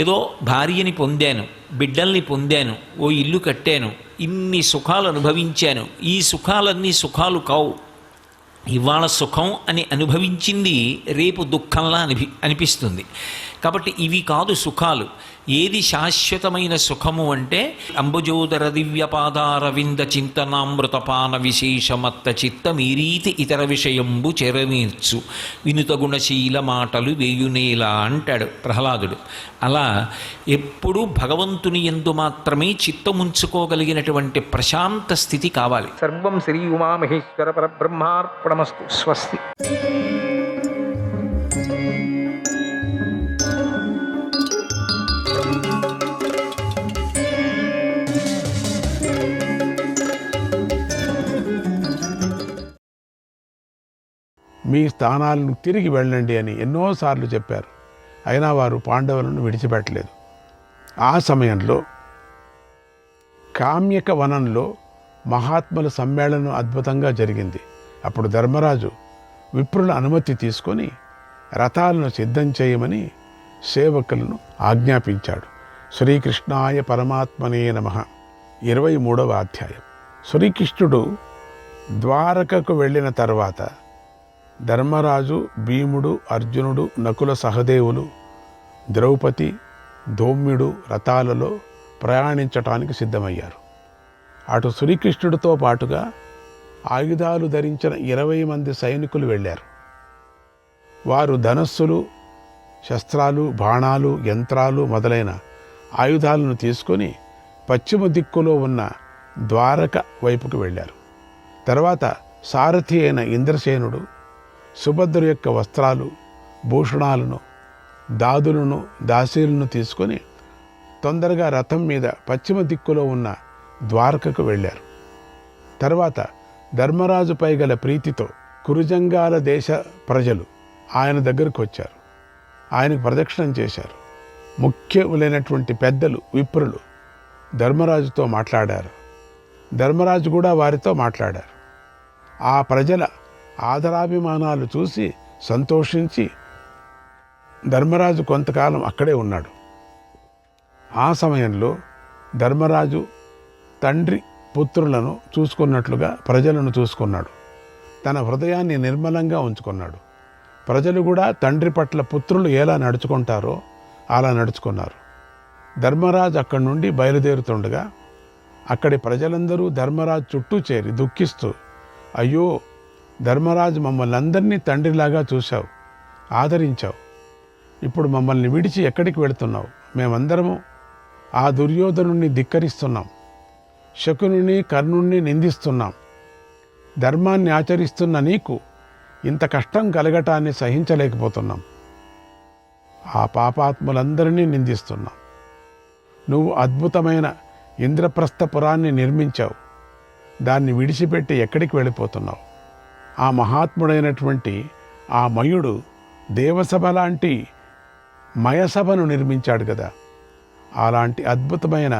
ఏదో భార్యని పొందాను, బిడ్డల్ని పొందాను, ఓ ఇల్లు కట్టాను, ఇన్ని సుఖాలు అనుభవించాను, ఈ సుఖాలన్నీ సుఖాలు కావు. ఇవాళ సుఖం అని అనుభవించింది రేపు దుఃఖంలా అనిపిస్తుంది. కాబట్టి ఇవి కాదు సుఖాలు. ఏది శాశ్వతమైన సుఖము అంటే అంబుజోదర దివ్యపాదారవింద చింతనామృతపాన విశేషమత్త చిత్తమీరీతి ఇతర విషయంబు చెరనీర్చు వినుత గుణశీల మాటలు వేయునేలా అంటాడు ప్రహ్లాదుడు. అలా ఎప్పుడూ భగవంతుని యందు మాత్రమే చిత్తముంచుకోగలిగినటువంటి ప్రశాంత స్థితి కావాలి. సర్వం శ్రీ ఉమామహేశ్వర పరబ్రహ్మార్పణమస్తు. స్వస్తి. మీ స్థానాలను తిరిగి వెళ్ళండి అని ఎన్నోసార్లు చెప్పారు. అయినా వారు పాండవులను విడిచిపెట్టలేదు. ఆ సమయంలో కామ్యక వనంలో మహాత్ముల సమ్మేళనం అద్భుతంగా జరిగింది. అప్పుడు ధర్మరాజు విప్రుల అనుమతి తీసుకొని రథాలను సిద్ధం చేయమని సేవకులను ఆజ్ఞాపించాడు. శ్రీకృష్ణాయ పరమాత్మనే నమః. 23వ అధ్యాయం. శ్రీకృష్ణుడు ద్వారకకు వెళ్ళిన తర్వాత ధర్మరాజు, భీముడు, అర్జునుడు, నకుల సహదేవులు, ద్రౌపది, ధౌమ్యుడు రథాలలో ప్రయాణించటానికి సిద్ధమయ్యారు. అటు శ్రీకృష్ణుడితో పాటుగా ఆయుధాలు ధరించిన 20 మంది సైనికులు వెళ్ళారు. వారు ధనస్సులు, శస్త్రాలు, బాణాలు, యంత్రాలు మొదలైన ఆయుధాలను తీసుకొని పశ్చిమ దిక్కులో ఉన్న ద్వారక వైపుకు వెళ్ళారు. తర్వాత సారథి అయిన ఇంద్రసేనుడు సుభద్ర యొక్క వస్త్రాలు, భూషణాలను, దాదులను, దాసీలను తీసుకొని తొందరగా రథం మీద పశ్చిమ దిక్కులో ఉన్న ద్వారకకు వెళ్ళారు. తర్వాత ధర్మరాజుపై గల ప్రీతితో కురుజంగాల దేశ ప్రజలు ఆయన దగ్గరకు వచ్చారు. ఆయనకు ప్రదక్షిణం చేశారు. ముఖ్యములైనటువంటి పెద్దలు, విప్రులు ధర్మరాజుతో మాట్లాడారు. ధర్మరాజు కూడా వారితో మాట్లాడారు. ఆ ప్రజల ఆదరాభిమానాలు చూసి సంతోషించి ధర్మరాజు కొంతకాలం అక్కడే ఉన్నాడు. ఆ సమయంలో ధర్మరాజు తండ్రి పుత్రులను చూసుకున్నట్లుగా ప్రజలను చూసుకున్నాడు. తన హృదయాన్ని నిర్మలంగా ఉంచుకున్నాడు. ప్రజలు కూడా తండ్రి పట్ల పుత్రులు ఎలా నడుచుకుంటారో అలా నడుచుకున్నారు. ధర్మరాజు అక్కడి నుండి బయలుదేరుతుండగా అక్కడి ప్రజలందరూ ధర్మరాజు చుట్టూ చేరి దుఃఖిస్తూ, అయ్యో ధర్మరాజు, మమ్మల్ని అందరినీ తండ్రిలాగా చూశావు, ఆదరించావు. ఇప్పుడు మమ్మల్ని విడిచి ఎక్కడికి వెళుతున్నావు? మేమందరము ఆ దుర్యోధనుణ్ణి ధిక్కరిస్తున్నాం, శకునుని, కర్ణుణ్ణి నిందిస్తున్నాం. ధర్మాన్ని ఆచరిస్తున్న నీకు ఇంత కష్టం కలగటాన్ని సహించలేకపోతున్నాం. ఆ పాపాత్ములందరినీ నిందిస్తున్నాం. నువ్వు అద్భుతమైన ఇంద్రప్రస్థపురాన్ని నిర్మించావు. దాన్ని విడిచిపెట్టి ఎక్కడికి వెళ్ళిపోతున్నావు? ఆ మహాత్ముడైనటువంటి ఆ మయుడు దేవసభ లాంటి మయసభను నిర్మించాడు కదా. అలాంటి అద్భుతమైన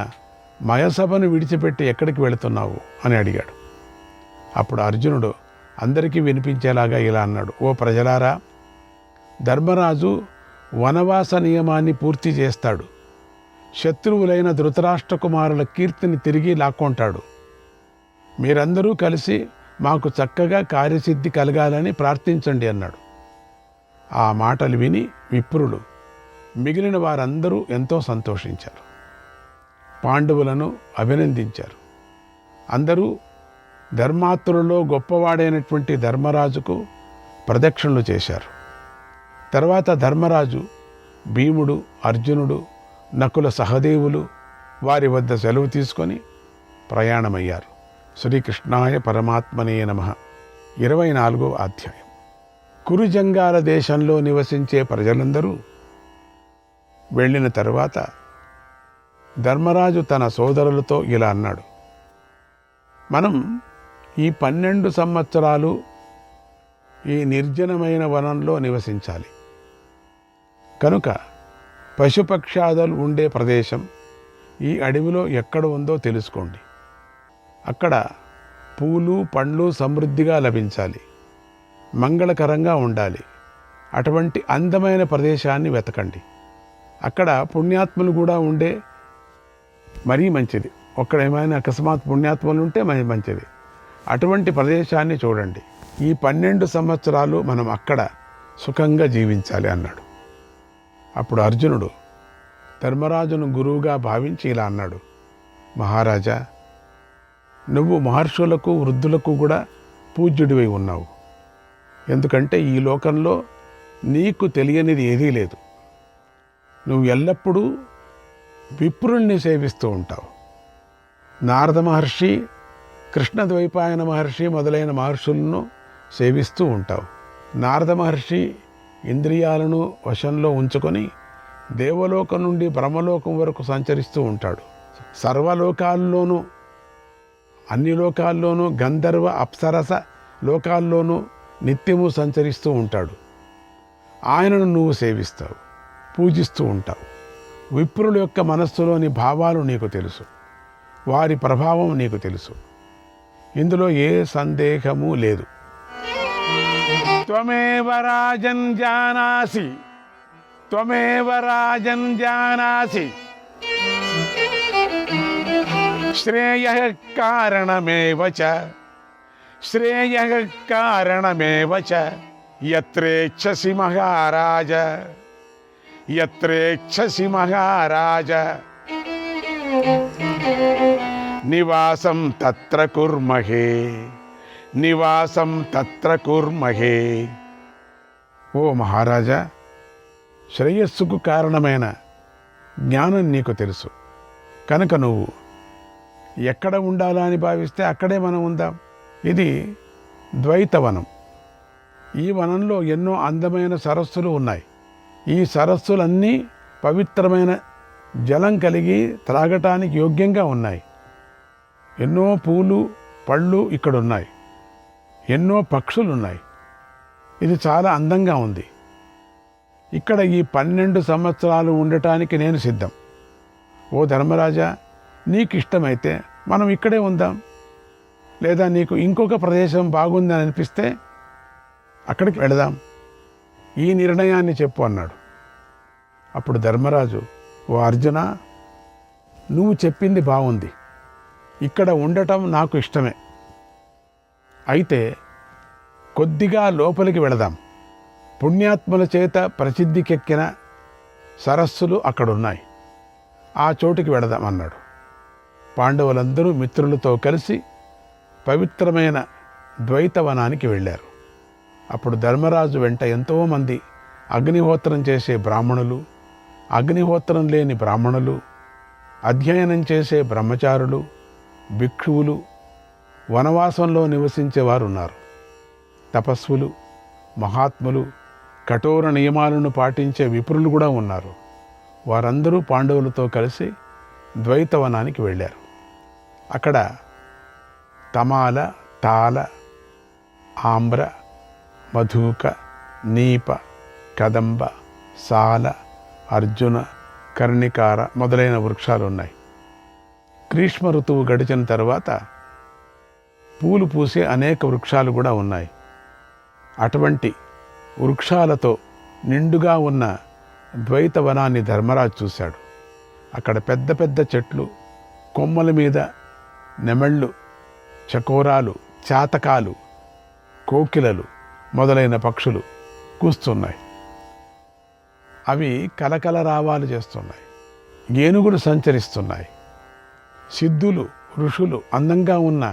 మయసభను విడిచిపెట్టి ఎక్కడికి వెళుతున్నావు అని అడిగాడు. అప్పుడు అర్జునుడు అందరికీ వినిపించేలాగా ఇలా అన్నాడు, ఓ ప్రజలారా, ధర్మరాజు వనవాస నియమాన్ని పూర్తి చేస్తాడు. శత్రువులైన ధృతరాష్ట్ర కుమారుల కీర్తిని తిరిగి లాక్కొంటాడు. మీరందరూ కలిసి మాకు చక్కగా కార్యసిద్ధి కలగాలని ప్రార్థించండి అన్నాడు. ఆ మాటలు విని విప్రులు, మిగిలిన వారందరూ ఎంతో సంతోషించారు. పాండవులను అభినందించారు. అందరూ ధర్మాత్రులలో గొప్పవాడైనటువంటి ధర్మరాజుకు ప్రదక్షిణలు చేశారు. తర్వాత ధర్మరాజు, భీముడు, అర్జునుడు, నకుల సహదేవులు వారి వద్ద సెలవు తీసుకొని ప్రయాణమయ్యారు. శ్రీకృష్ణాయ పరమాత్మనే నమః. 24వ అధ్యాయం. కురుజంగాల దేశంలో నివసించే ప్రజలందరూ వెళ్ళిన తరువాత ధర్మరాజు తన సోదరులతో ఇలా అన్నాడు, మనం ఈ 12 సంవత్సరాలు ఈ నిర్జనమైన వనంలో నివసించాలి. కనుక పశుపక్షాదులు ఉండే ప్రదేశం ఈ అడవిలో ఎక్కడ ఉందో తెలుసుకోండి. అక్కడ పూలు, పండ్లు సమృద్ధిగా లభించాలి, మంగళకరంగా ఉండాలి. అటువంటి అందమైన ప్రదేశాన్ని వెతకండి. అక్కడ పుణ్యాత్ములు కూడా ఉండే మరీ మంచిది. ఒక్కడ ఏమైనా అకస్మాత్ పుణ్యాత్ములు ఉంటే మంచిది. అటువంటి ప్రదేశాన్ని చూడండి. ఈ 12 సంవత్సరాలు మనం అక్కడ సుఖంగా జీవించాలి అన్నాడు. అప్పుడు అర్జునుడు ధర్మరాజును గురువుగా భావించి ఇలా అన్నాడు, మహారాజా, నువ్వు మహర్షులకు, వృద్ధులకు కూడా పూజ్యుడివై ఉన్నావు. ఎందుకంటే ఈ లోకంలో నీకు తెలియనిది ఏదీ లేదు. నువ్వు ఎల్లప్పుడూ విప్రుల్ని సేవిస్తూ ఉంటావు. నారద మహర్షి, కృష్ణద్వైపాయన మహర్షి మొదలైన మహర్షులను సేవిస్తూ ఉంటావు. నారద మహర్షి ఇంద్రియాలను వశంలో ఉంచుకొని దేవలోకం నుండి బ్రహ్మలోకం వరకు సంచరిస్తూ ఉంటాడు. సర్వలోకాల్లోనూ, అన్ని లోకాల్లోనూ, గంధర్వ అప్సరస లోకాల్లోనూ నిత్యము సంచరిస్తూ ఉంటాడు. ఆయనను నువ్వు సేవిస్తావు, పూజిస్తూ ఉంటావు. విప్రుల యొక్క మనస్సులోని భావాలు నీకు తెలుసు, వారి ప్రభావం నీకు తెలుసు. ఇందులో ఏ సందేహము లేదు. త్వమేవ రాజన్ జానాసి, త్వమేవ రాజన్ జానాసి, శ్రేయః కారణమేవ చ, శ్రేయః కారణమేవ చ, యత్రేచ్ఛసి మహారాజ, యత్రేచ్ఛసి మహారాజ, నివాసం తత్ర కుర్మహే, నివాసం తత్ర కుర్మహే. ఓ మహారాజా, శ్రేయస్సుకు కారణమైన జ్ఞానం నీకు తెలుసు కనుక నువ్వు ఎక్కడ ఉండాలా అని భావిస్తే అక్కడే మనం ఉందాం. ఇది ద్వైతవనం. ఈ వనంలో ఎన్నో అందమైన సరస్సులు ఉన్నాయి. ఈ సరస్సులన్నీ పవిత్రమైన జలం కలిగి త్రాగటానికి యోగ్యంగా ఉన్నాయి. ఎన్నో పూలు పళ్ళు ఇక్కడ ఉన్నాయి, ఎన్నో పక్షులు ఉన్నాయి. ఇది చాలా అందంగా ఉంది. ఇక్కడ ఈ 12 సంవత్సరాలు ఉండటానికి నేను సిద్ధం. ఓ ధర్మరాజా, నీకు ఇష్టమైతే మనం ఇక్కడే ఉందాం, లేదా నీకు ఇంకొక ప్రదేశం బాగుందని అనిపిస్తే అక్కడికి వెళదాం. ఈ నిర్ణయాన్ని చెప్పు అన్నాడు. అప్పుడు ధర్మరాజు, ఓ అర్జున, నువ్వు చెప్పింది బాగుంది, ఇక్కడ ఉండటం నాకు ఇష్టమే. అయితే కొద్దిగా లోపలికి వెళదాం. పుణ్యాత్ముల చేత ప్రసిద్ధికెక్కిన సరస్సులు అక్కడున్నాయి, ఆ చోటుకి వెళదాం అన్నాడు. పాండవులందరూ మిత్రులతో కలిసి పవిత్రమైన ద్వైతవనానికి వెళ్ళారు. అప్పుడు ధర్మరాజు వెంట ఎంతోమంది అగ్నిహోత్రం చేసే బ్రాహ్మణులు, అగ్నిహోత్రం లేని బ్రాహ్మణులు, అధ్యయనం చేసే బ్రహ్మచారులు, భిక్షువులు, వనవాసంలో నివసించేవారు ఉన్నారు. తపస్సులు, మహాత్ములు, కఠోర నియమాలను పాటించే విప్రులు కూడా ఉన్నారు. వారందరూ పాండవులతో కలిసి ద్వైతవనానికి వెళ్ళారు. అక్కడ తమాల, తాల, ఆమ్ర, మధుక, నీప, కదంబ, సాల, అర్జున, కర్ణికార మొదలైన వృక్షాలు ఉన్నాయి. గ్రీష్మ ఋతువు గడిచిన తర్వాత పూలు పూసే అనేక వృక్షాలు కూడా ఉన్నాయి. అటువంటి వృక్షాలతో నిండుగా ఉన్న ద్వైతవనాన్ని ధర్మరాజు చూశాడు. అక్కడ పెద్ద పెద్ద చెట్లు, కొమ్మల మీద నెమళ్ళు, చకోరాలు, చాతకాలు, కోకిలలు మొదలైన పక్షులు కూస్తున్నాయి. అవి కలకల రావాలు చేస్తున్నాయి. ఏనుగులు సంచరిస్తున్నాయి. సిద్ధులు, ఋషులు అందంగా ఉన్న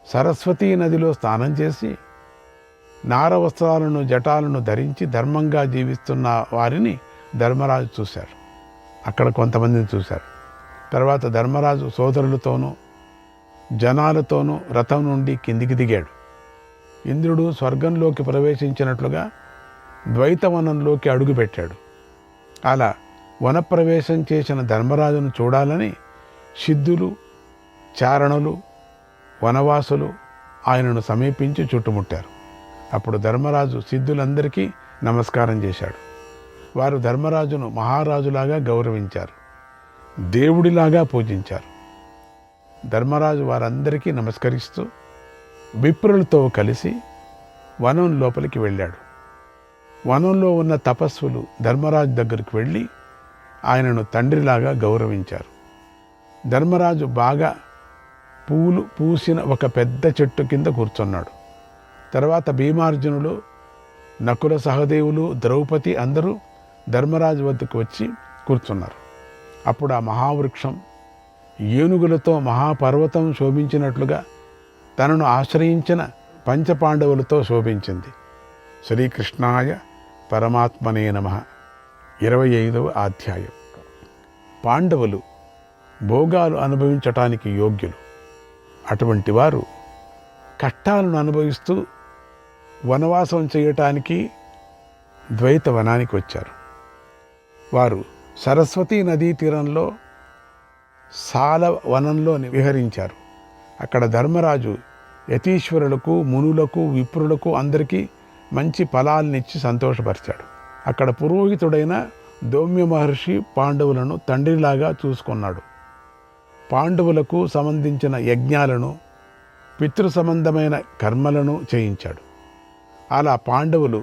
సరస్వతీ నదిలో స్నానం చేసి నార వస్త్రాలను, జటాలను ధరించి ధర్మంగా జీవిస్తున్న వారిని ధర్మరాజు చూశారు. అక్కడ కొంతమందిని చూశారు. తర్వాత ధర్మరాజు సోదరులతోనూ జనాలతోనూ రథం నుండి కిందికి దిగాడు. ఇంద్రుడు స్వర్గంలోకి ప్రవేశించినట్లుగా ద్వైతవనంలోకి అడుగుపెట్టాడు. అలా వనప్రవేశం చేసిన ధర్మరాజును చూడాలని సిద్ధులు, చారణులు, వనవాసులు ఆయనను సమీపించి చుట్టుముట్టారు. అప్పుడు ధర్మరాజు సిద్ధులందరికీ నమస్కారం చేశాడు. వారు ధర్మరాజును మహారాజులాగా గౌరవించారు, దేవుడిలాగా పూజించారు. ధర్మరాజు వారందరికీ నమస్కరిస్తూ విప్రులతో కలిసి వనం లోపలికి వెళ్ళాడు. వనంలో ఉన్న తపస్సులు ధర్మరాజు దగ్గరికి వెళ్ళి ఆయనను తండ్రిలాగా గౌరవించారు. ధర్మరాజు బాగా పూలు పూసిన ఒక పెద్ద చెట్టు కింద కూర్చున్నాడు. తర్వాత భీమార్జునులు, నకుల సహదేవులు, ద్రౌపది అందరూ ధర్మరాజు వద్దకు వచ్చి కూర్చున్నారు. అప్పుడు ఆ మహావృక్షం ఏనుగులతో మహాపర్వతం శోభించినట్లుగా తనను ఆశ్రయించిన పంచపాండవులతో శోభించింది. శ్రీకృష్ణాయ పరమాత్మనే నమః. 25వ అధ్యాయం. పాండవులు భోగాలు అనుభవించటానికి యోగ్యులు. అటువంటి వారు కష్టాలను అనుభవిస్తూ వనవాసం చేయటానికి ద్వైతవనానికి వచ్చారు. వారు సరస్వతీ నదీ తీరంలో సాల వనంలో విహరించారు. అక్కడ ధర్మరాజు యతీశ్వరులకు, మునులకు, విప్రులకు అందరికీ మంచి ఫలాలనిచ్చి సంతోషపరిచాడు. అక్కడ పురోహితుడైన దౌమ్య మహర్షి పాండవులను తండ్రిలాగా చూసుకున్నాడు. పాండవులకు సంబంధించిన యజ్ఞాలను, పితృ సంబంధమైన కర్మలను చేయించాడు. అలా పాండవులు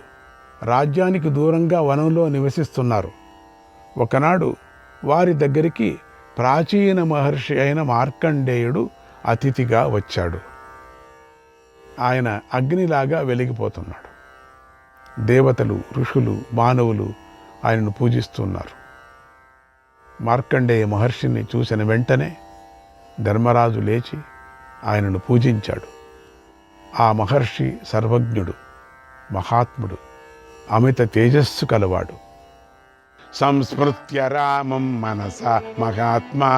రాజ్యానికి దూరంగా వనంలో నివసిస్తున్నారు. ఒకనాడు వారి దగ్గరికి ప్రాచీన మహర్షి అయిన మార్కండేయుడు అతిథిగా వచ్చాడు. ఆయన అగ్నిలాగా వెలిగిపోతున్నాడు. దేవతలు, ఋషులు, మానవులు ఆయనను పూజిస్తున్నారు. మార్కండేయ మహర్షిని చూసిన వెంటనే ధర్మరాజు లేచి ఆయనను పూజించాడు. ఆ మహర్షి సర్వజ్ఞుడు, మహాత్ముడు, అమిత తేజస్సు కలవాడు. సంస్మృత్య రామం మనస మహాత్మా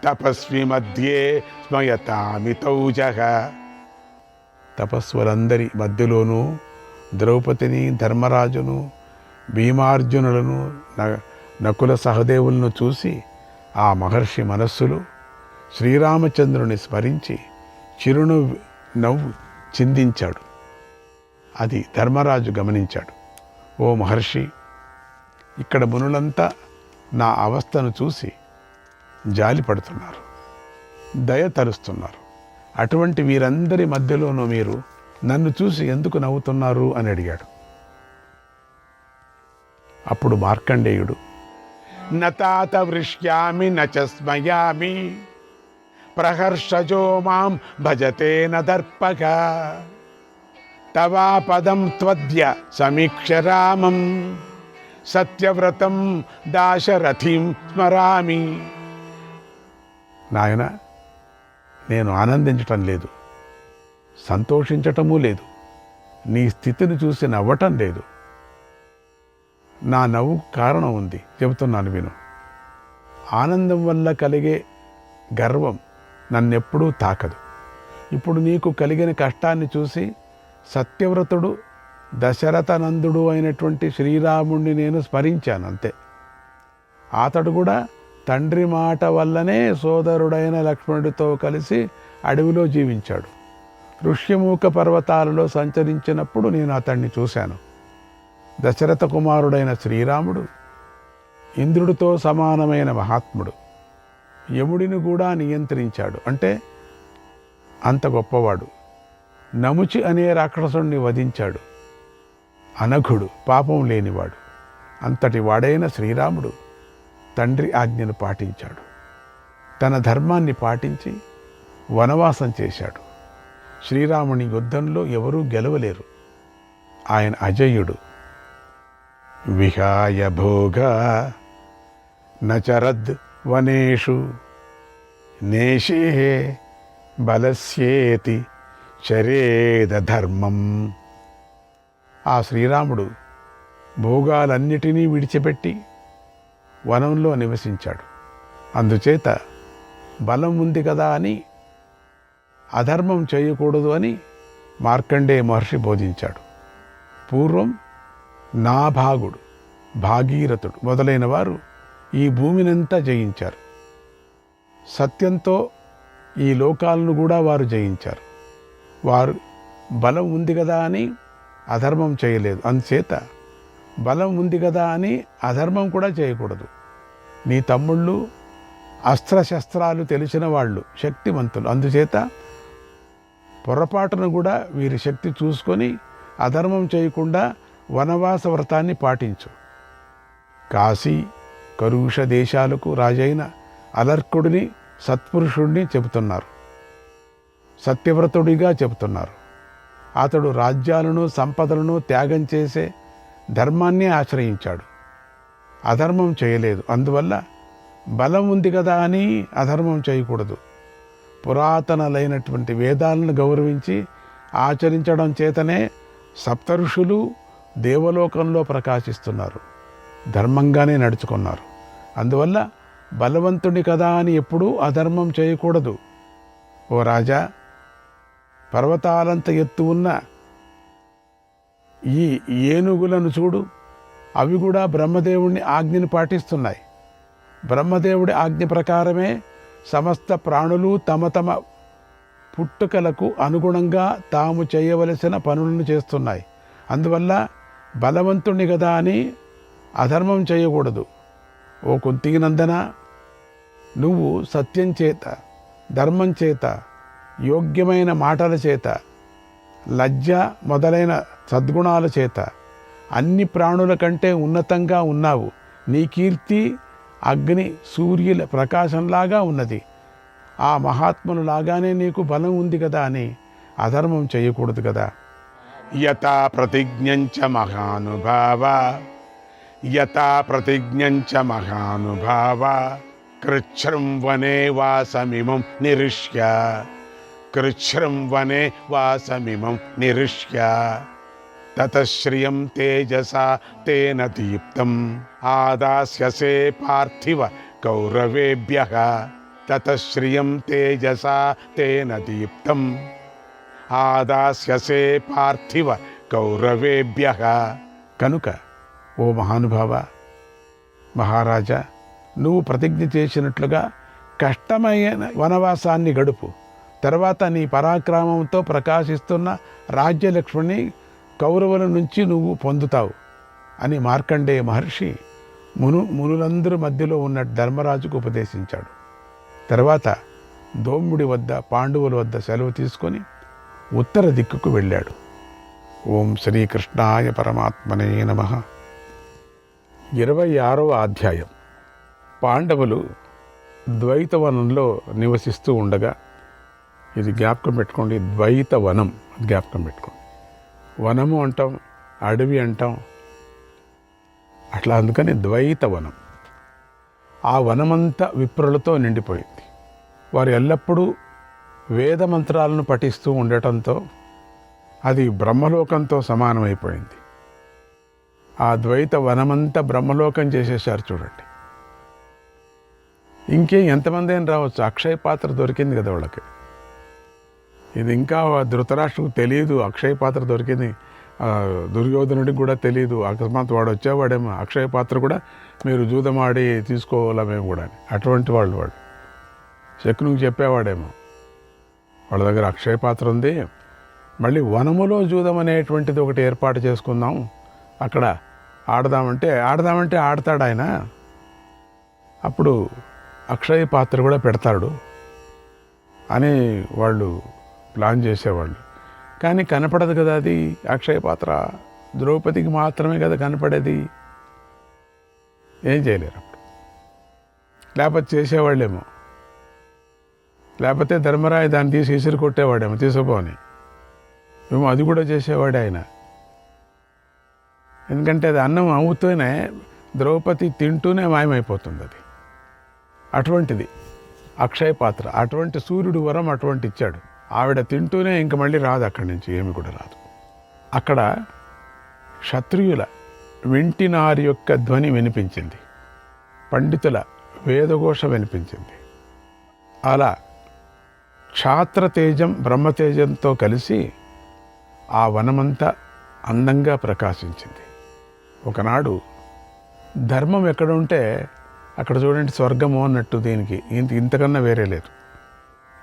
తపస్వి మధ్యే స్మయతామితౌజః. తపస్సులందరి మధ్యలోనూ ద్రౌపదిని, ధర్మరాజును, భీమార్జునులను, నకుల సహదేవులను చూసి ఆ మహర్షి మనస్సులో శ్రీరామచంద్రుని స్మరించి నవ్వు చిందించాడు. అది ధర్మరాజు గమనించాడు. ఓ మహర్షి, ఇక్కడ మునులంతా నా అవస్థను చూసి జాలి పడుతున్నారు, దయ తలుస్తున్నారు. అటువంటి వీరందరి మధ్యలోనూ మీరు నన్ను చూసి ఎందుకు నవ్వుతున్నారు అని అడిగాడు. అప్పుడు మార్కండేయుడు, నతాత వృష్యామి నచ స్మయామి ప్రహర్షజో మాం భజతే నదర్పక తవా పదం త్వద్య సమీక్ష రామం సత్యవ్రతం దాశరథిం స్మరామి. నాయన, నేను ఆనందించటం లేదు, సంతోషించటమూ లేదు, నీ స్థితిని చూసి నవ్వటం లేదు. నా నవ్వుకు కారణం ఉంది, చెబుతున్నాను విను. ఆనందం వల్ల కలిగే గర్వం నన్నెప్పుడూ తాకదు. ఇప్పుడు నీకు కలిగిన కష్టాన్ని చూసి సత్యవ్రతుడు, దశరథనందుడు అయినటువంటి శ్రీరాముణ్ణి నేను స్మరించాను, అంతే. అతడు కూడా తండ్రి మాట వల్లనే సోదరుడైన లక్ష్మణుడితో కలిసి అడవిలో జీవించాడు. ఋష్యమూక పర్వతాలలో సంచరించినప్పుడు నేను అతన్ని చూశాను. దశరథ కుమారుడైన శ్రీరాముడు ఇంద్రుడితో సమానమైన మహాత్ముడు. యముడిని కూడా నియంత్రించాడు, అంటే అంత గొప్పవాడు. నముచి అనే రాక్షసుడిని వధించాడు. అనఘుడు, పాపం లేనివాడు. అంతటి వాడైన శ్రీరాముడు తండ్రి ఆజ్ఞను పాటించాడు. తన ధర్మాన్ని పాటించి వనవాసం చేశాడు. శ్రీరాముని యుద్ధంలో ఎవరూ గెలవలేరు. ఆయన అజయుడు. విహాయ భోగ నచరద్ వనేషు నేషే బలస్యేతి చరేద ధర్మం. ఆ శ్రీరాముడు భోగాలన్నిటినీ విడిచిపెట్టి వనంలో నివసించాడు. అందుచేత బలం ఉంది కదా అని అధర్మం చేయకూడదు అని మార్కండేయ మహర్షి బోధించాడు. పూర్వం నాభాగుడు, భాగీరథుడు మొదలైన వారు ఈ భూమినంతా జయించారు. సత్యంతో ఈ లోకాలను కూడా వారు జయించారు. వారు బలం ఉంది కదా అని అధర్మం చేయలేదు. అందుచేత బలం ఉంది కదా అని అధర్మం కూడా చేయకూడదు. నీ తమ్ముళ్ళు అస్త్రశస్త్రాలు తెలిసిన వాళ్ళు, శక్తివంతులు. అందుచేత పొరపాటును కూడా వీరి శక్తి చూసుకొని అధర్మం చేయకుండా వనవాస వ్రతాన్ని పాటించు. కాశీ, కరుష దేశాలకు రాజైన అలర్కుడిని సత్పురుషుడిని చెబుతున్నారు, సత్యవ్రతుడిగా చెబుతున్నారు. అతడు రాజ్యాలను, సంపదలను త్యాగం చేసే ధర్మాన్ని ఆశ్రయించాడు, అధర్మం చేయలేదు. అందువల్ల బలం ఉంది కదా అని అధర్మం చేయకూడదు. పురాతనలైనటువంటి వేదాలను గౌరవించి ఆచరించడం చేతనే సప్తఋషులు దేవలోకంలో ప్రకాశిస్తున్నారు, ధర్మంగానే నడుచుకున్నారు. అందువల్ల బలవంతుడి కదా అని ఎప్పుడూ అధర్మం చేయకూడదు. ఓ రాజా, పర్వతాలంత ఎత్తు ఉన్న ఈ ఏనుగులను చూడు, అవి కూడా బ్రహ్మదేవుని ఆజ్ఞని పాటిస్తున్నాయి. బ్రహ్మదేవుడి ఆజ్ఞ ప్రకారమే సమస్త ప్రాణులు తమ తమ పుట్టుకలకు అనుగుణంగా తాము చేయవలసిన పనులను చేస్తున్నాయి. అందువల్ల బలవంతుణ్ణి కదా అని అధర్మం చేయకూడదు. ఓ కుంతినందన, నువ్వు సత్యం చేత, ధర్మం చేత, యోగ్యమైన మాటల చేత, లజ్జ మొదలైన సద్గుణాల చేత అన్ని ప్రాణుల కంటే ఉన్నతంగా ఉన్నావు. నీ కీర్తి అగ్ని సూర్యుల ప్రకాశంలాగా ఉన్నది. ఆ మహాత్ములు లాగానే నీకు బలం ఉంది కదా అని అధర్మం చేయకూడదు కదా. యథా ప్రతిజ్ఞంచ మహానుభావ, యథా ప్రతిజ్ఞంచ మహానుభావ, కృచ్ఛ్రం వనే వాసమిమం నిరిష్య, కృచ్ఛ్రం వనే వాసమిమం నిరిష్య, తతశ్రియం తేజసా తేన దీప్తం ఆదాస్యసే పార్థివ కౌరవేభ్యః, తతశ్రియం తేజసా తేన దీప్తం ఆదాస్యసే పార్థివ కౌరవేభ్యః. కనుక ఓ మహానుభావ, మహారాజా, నువ్వు ప్రతిజ్ఞ చేసినట్లుగా కష్టమైన వనవాసాన్ని గడుపు. తర్వాత నీ పరాక్రమంతో ప్రకాశిస్తున్న రాజ్యలక్ష్మిని కౌరవుల నుంచి నువ్వు పొందుతావు అని మార్కండేయ మహర్షి మునులందరి మధ్యలో ఉన్న ధర్మరాజుకు ఉపదేశించాడు. తర్వాత ధౌమ్యుడి వద్ద, పాండవుల వద్ద సెలవు తీసుకొని ఉత్తర దిక్కుకు వెళ్ళాడు. ఓం శ్రీకృష్ణాయ పరమాత్మనే నమః. 26వ అధ్యాయం. పాండవులు ద్వైతవనంలో నివసిస్తూ ఉండగా, ఇది జ్ఞాపకం పెట్టుకోండి, ద్వైతవనం జ్ఞాపకం పెట్టుకోండి. వనము అంటాం, అడవి అంటాం, అట్లా అందుకని ద్వైతవనం. ఆ వనమంతా విప్రులతో నిండిపోయింది. వారు ఎల్లప్పుడూ వేద మంత్రాలను పఠిస్తూ ఉండటంతో అది బ్రహ్మలోకంతో సమానమైపోయింది. ఆ ద్వైత వనమంతా బ్రహ్మలోకం చేసేసారు చూడండి. ఇంకేం ఎంతమంది అయినా రావచ్చు, అక్షయ పాత్ర దొరికింది కదా వాళ్ళకి. ఇది ఇంకా ధృతరాష్ట్రకు తెలియదు అక్షయ పాత్ర దొరికింది, దుర్యోధనుడికి కూడా తెలియదు. అకస్మాత్ వాడు వచ్చేవాడేమో, అక్షయ పాత్ర కూడా మీరు జూదమాడి తీసుకోవాలా మేము కూడా అని. అటువంటి వాడు శకునికి చెప్పేవాడేమో, వాళ్ళ దగ్గర అక్షయ పాత్ర ఉంది, మళ్ళీ వనములో జూదం అనేటువంటిది ఒకటి ఏర్పాటు చేసుకుందాం, అక్కడ ఆడదామంటే ఆడతాడు ఆయన. అప్పుడు అక్షయ పాత్ర కూడా పెడతాడు అని వాళ్ళు ప్లాన్ చేసేవాళ్ళు. కానీ కనపడదు కదా అది అక్షయ పాత్ర, ద్రౌపదికి మాత్రమే కదా కనపడేది. ఏం చేయలేరు అప్పుడు. లేకపోతే చేసేవాళ్ళేమో, లేకపోతే ధర్మరాయ దాన్ని తీసి ఇసురు కొట్టేవాడేమో తీసుకుపోని. మేము అది కూడా చేసేవాడే ఆయన. ఎందుకంటే అది అన్నం అవుతూనే ద్రౌపది తింటూనే మాయమైపోతుంది అది. అటువంటిది అక్షయ పాత్ర. అటువంటి సూర్యుడు వరం అటువంటి ఇచ్చాడు. ఆవిడ తింటూనే ఇంక మళ్ళీ రాదు, అక్కడి నుంచి ఏమి కూడా రాదు. అక్కడ క్షత్రియుల వింటినారి యొక్క ధ్వని వినిపించింది, పండితుల వేదఘోష వినిపించింది. అలా క్షాత్రతేజం బ్రహ్మతేజంతో కలిసి ఆ వనమంతా అందంగా ప్రకాశించింది. ఒకనాడు ధర్మం ఎక్కడ ఉంటే అక్కడ చూడండి స్వర్గము అన్నట్టు. దీనికి ఇంతకన్నా వేరే లేదు.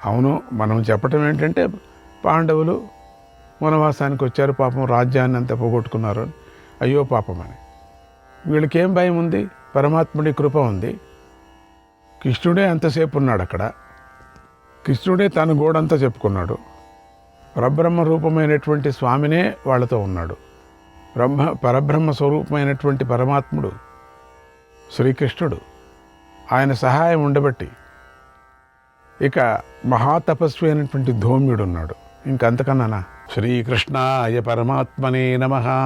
అవును, మనం చెప్పటం ఏంటంటే పాండవులు వనవాసానికి వచ్చారు, పాపం రాజ్యాన్ని అంతా పోగొట్టుకున్నారు అని, అయ్యో పాపం అని. వీళ్ళకేం భయం ఉంది? పరమాత్ముడి కృప ఉంది. కృష్ణుడే అంతసేపు ఉన్నాడు అక్కడ. కృష్ణుడే తన గోడంతా చెప్పుకున్నాడు. పరబ్రహ్మ రూపమైనటువంటి స్వామినే వాళ్ళతో ఉన్నాడు. పరబ్రహ్మ స్వరూపమైనటువంటి పరమాత్ముడు శ్రీకృష్ణుడు, ఆయన సహాయం ఉండబట్టి ఇక మహాతపస్వి అయినటువంటి ధౌమ్యుడు ఉన్నాడు. ఇంకంతకన్నా శ్రీకృష్ణాయ పరమాత్మనే నమః.